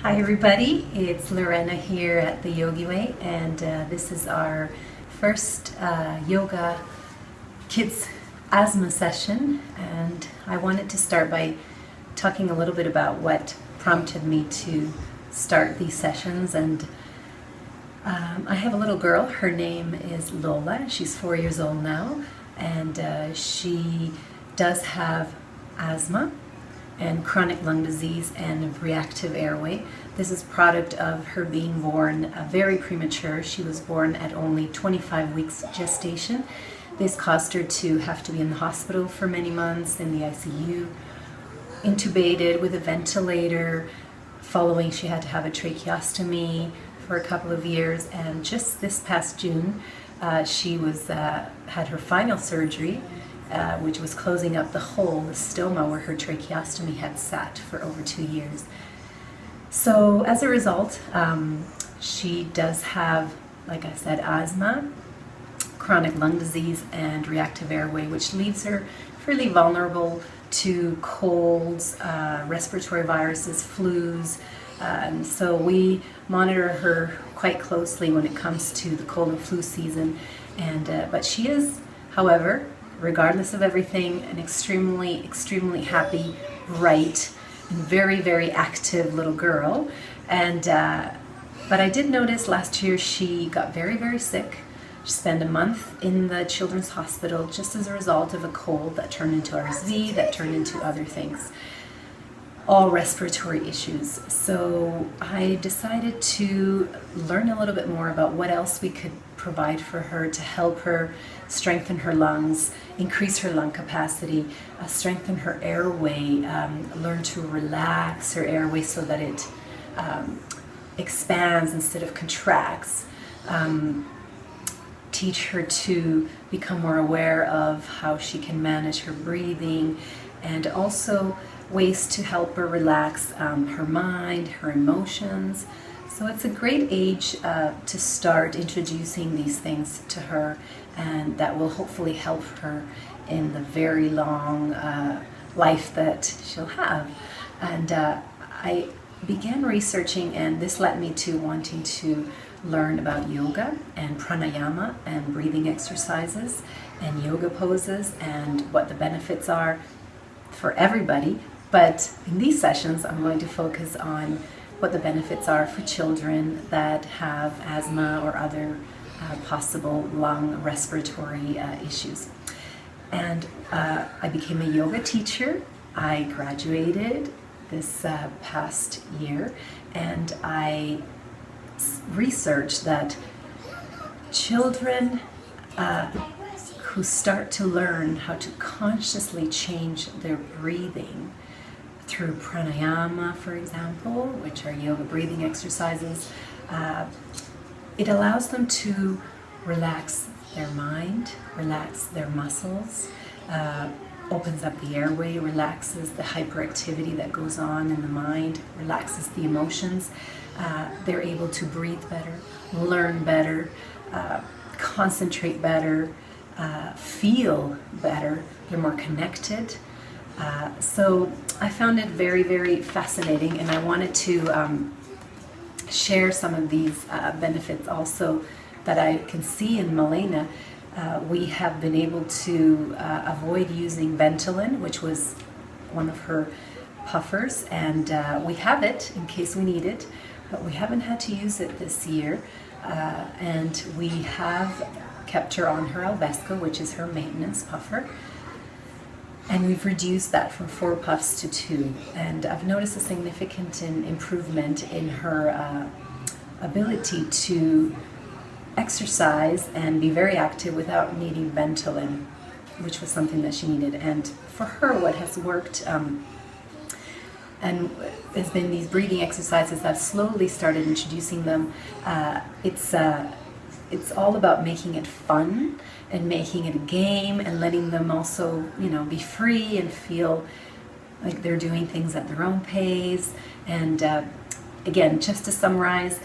Hi everybody, it's Lorena here at the Yogi Way, and this is our first yoga kids asthma session. And I wanted to start by talking a little bit about what prompted me to start these sessions. And I have a little girl. Her name is Lola. She's 4 years old now, and she does have asthma and chronic lung disease and reactive airway. This is product of her being born very premature. She was born at only 25 weeks gestation. This caused her to have to be in the hospital for many months, in the ICU, intubated with a ventilator. Following, she had to have a tracheostomy for a couple of years, and just this past June, she had her final surgery, which was closing up the hole, the stoma, where her tracheostomy had sat for over 2 years. So as a result, she does have, like I said, asthma, chronic lung disease, and reactive airway, which leaves her fairly vulnerable to colds, respiratory viruses, flus. So we monitor her quite closely when it comes to the cold and flu season. But she is, however, regardless of everything, an extremely happy, bright, and very active little girl. But I did notice last year she got very sick. She spent a month in the children's hospital just as a result of a cold that turned into RSV, that turned into other things, all respiratory issues. So I decided to learn a little bit more about what else we could provide for her to help her strengthen her lungs, increase her lung capacity, strengthen her airway, learn to relax her airway so that it expands instead of contracts, teach her to become more aware of how she can manage her breathing, and also ways to help her relax her mind, her emotions. So it's a great age to start introducing these things to her, and that will hopefully help her in the very long life that she'll have. And I began researching, and this led me to wanting to learn about yoga and pranayama and breathing exercises and yoga poses and what the benefits are for everybody. But in these sessions, I'm going to focus on what the benefits are for children that have asthma or other possible lung respiratory issues. And I became a yoga teacher. I graduated this past year, and I researched that children who start to learn how to consciously change their breathing through pranayama, for example, which are yoga breathing exercises, it allows them to relax their mind, relax their muscles, opens up the airway, relaxes the hyperactivity that goes on in the mind, relaxes the emotions. They're able to breathe better, learn better, concentrate better, feel better. They're more connected. So I found it very fascinating, and I wanted to share some of these benefits also that I can see in Milena. We have been able to avoid using Ventolin, which was one of her puffers, and we have it in case we need it, but we haven't had to use it this year. And we have kept her on her Alvesco, which is her maintenance puffer. And we've reduced that from 4 puffs to 2. And I've noticed a significant improvement in her ability to exercise and be very active without needing Ventolin, which was something that she needed. And for her, what has worked and has been these breathing exercises. I've slowly started introducing them. It's all about making it fun and making it a game, and letting them also, be free and feel like they're doing things at their own pace. And again, just to summarize,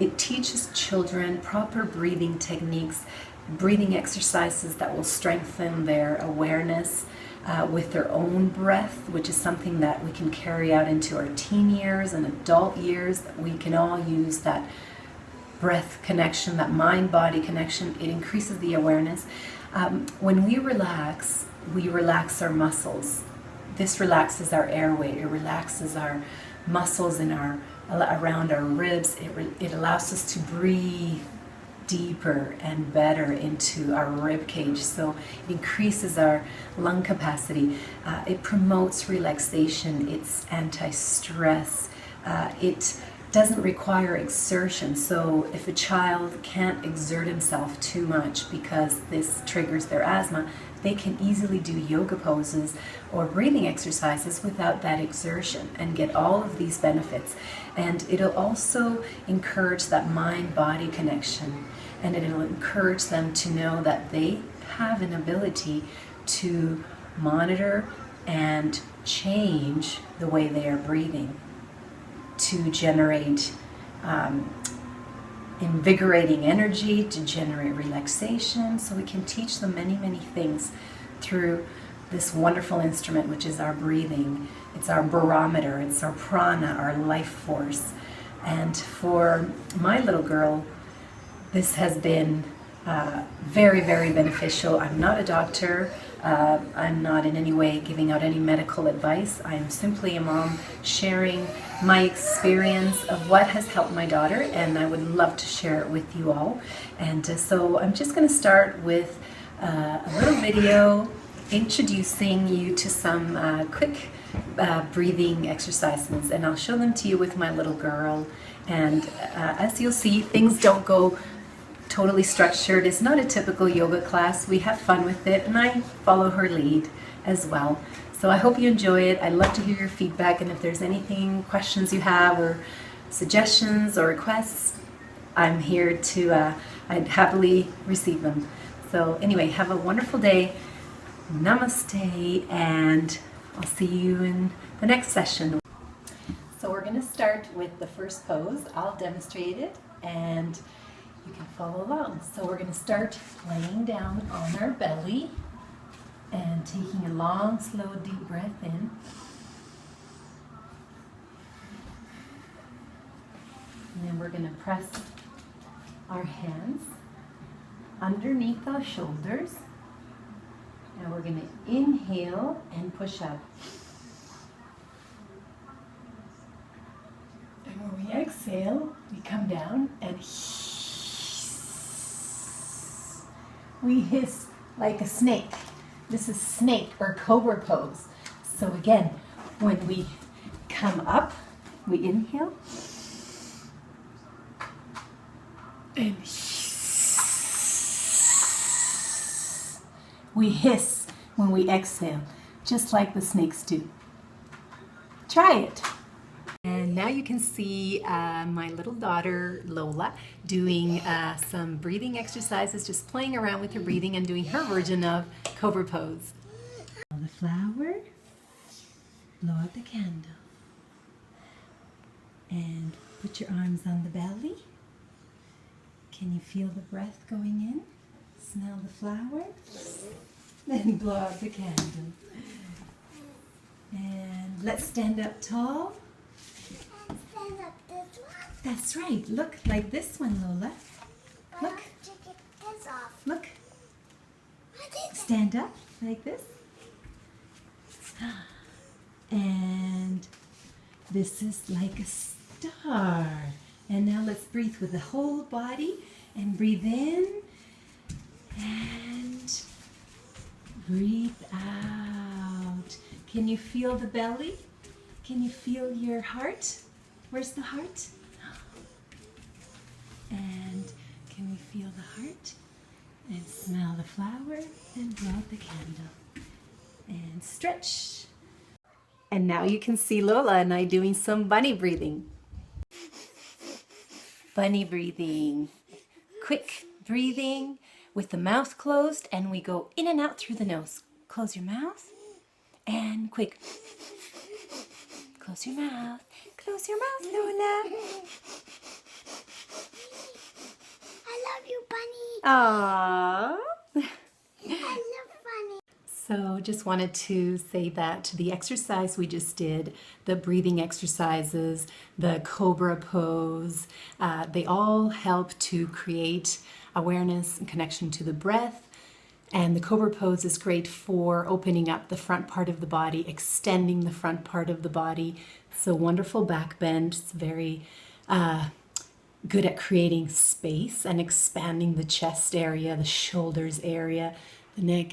it teaches children proper breathing techniques, breathing exercises that will strengthen their awareness, with their own breath, which is something that we can carry out into our teen years and adult years. We can all use that breath connection, that mind-body connection. It increases the awareness. When we relax our muscles. This relaxes our airway. It relaxes our muscles in around our ribs. It allows us to breathe deeper and better into our rib cage, so it increases our lung capacity. It promotes relaxation. It's anti-stress. It doesn't require exertion, so if a child can't exert himself too much because this triggers their asthma, they can easily do yoga poses or breathing exercises without that exertion and get all of these benefits. And it'll also encourage that mind-body connection, and it'll encourage them to know that they have an ability to monitor and change the way they are breathing to generate invigorating energy, to generate relaxation. So we can teach them many, many things through this wonderful instrument, which is our breathing. It's our barometer, it's our prana, our life force. And for my little girl, this has been very, very beneficial. I'm not a doctor. I'm not in any way giving out any medical advice. I am simply a mom sharing my experience of what has helped my daughter, and I would love to share it with you all. And so I'm just going to start with a little video introducing you to some quick breathing exercises, and I'll show them to you with my little girl. And as you'll see, things don't go totally structured. It's not a typical yoga class. We have fun with it, and I follow her lead as well. So I hope you enjoy it. I'd love to hear your feedback, and if there's anything, questions you have, or suggestions or requests, I'm here to, I'd happily receive them. So anyway, have a wonderful day. Namaste, and I'll see you in the next session. So we're going to start with the first pose. I'll demonstrate it, and you can follow along. So we're going to start laying down on our belly and taking a long, slow, deep breath in. And then we're going to press our hands underneath our shoulders. And we're going to inhale and push up. And when we exhale, we come down and we hiss like a snake. This is snake or cobra pose. So again, when we come up, we inhale and we hiss when we exhale, just like the snakes do. Try it. And now you can see my little daughter Lola doing some breathing exercises, just playing around with her breathing and doing her version of cobra pose. The flower, blow out the candle, and put your arms on the belly. Can you feel the breath going in? Smell the flower, then blow out the candle. And let's stand up tall. Stand up this one. That's right. Look, like this one, Lola. Look. I have to get this off. Look. I did. Stand up like this. And this is like a star. And now let's breathe with the whole body, and breathe in and breathe out. Can you feel the belly? Can you feel your heart? Where's the heart? And can we feel the heart? And smell the flower and blow out the candle. And stretch. And now you can see Lola and I doing some bunny breathing. Bunny breathing. Quick breathing with the mouth closed, and we go in and out through the nose. Close your mouth and quick. Close your mouth. Close your mouth, Lola. I love you, Bunny. Aww. I love Bunny. So just wanted to say that the exercise we just did, the breathing exercises, the cobra pose, they all help to create awareness and connection to the breath. And the cobra pose is great for opening up the front part of the body, extending the front part of the body. So wonderful back bend. It's very good at creating space and expanding the chest area, the shoulders area, the neck,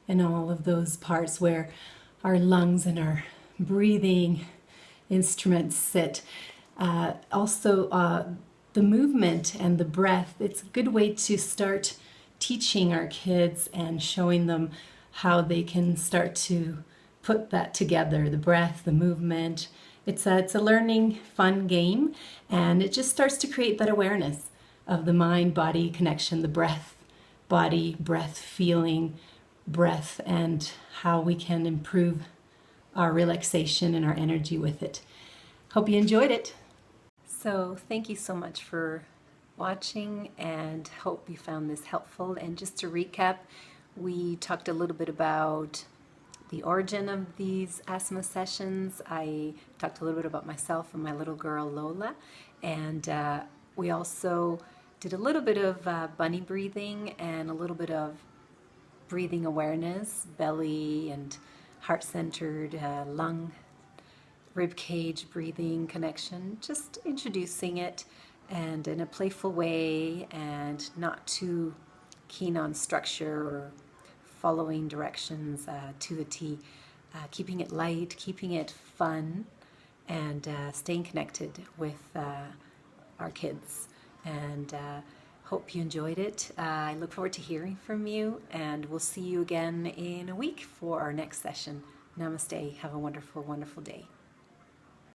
and all of those parts where our lungs and our breathing instruments sit. Also, the movement and the breath, it's a good way to start teaching our kids and showing them how they can start to put that together, the breath, the movement. It's a learning, fun game, and it just starts to create that awareness of the mind-body connection, the breath, body, breath, feeling, breath, and how we can improve our relaxation and our energy with it. Hope you enjoyed it. So thank you so much for watching, and hope you found this helpful. And just to recap, we talked a little bit about the origin of these asthma sessions. I talked a little bit about myself and my little girl Lola, and we also did a little bit of bunny breathing and a little bit of breathing awareness, belly and heart-centered, lung, rib cage breathing connection, just introducing it and in a playful way and not too keen on structure or following directions to a T, keeping it light, keeping it fun, and staying connected with our kids. And hope you enjoyed it. I look forward to hearing from you, and we'll see you again in a week for our next session. Namaste. Have a wonderful, wonderful day.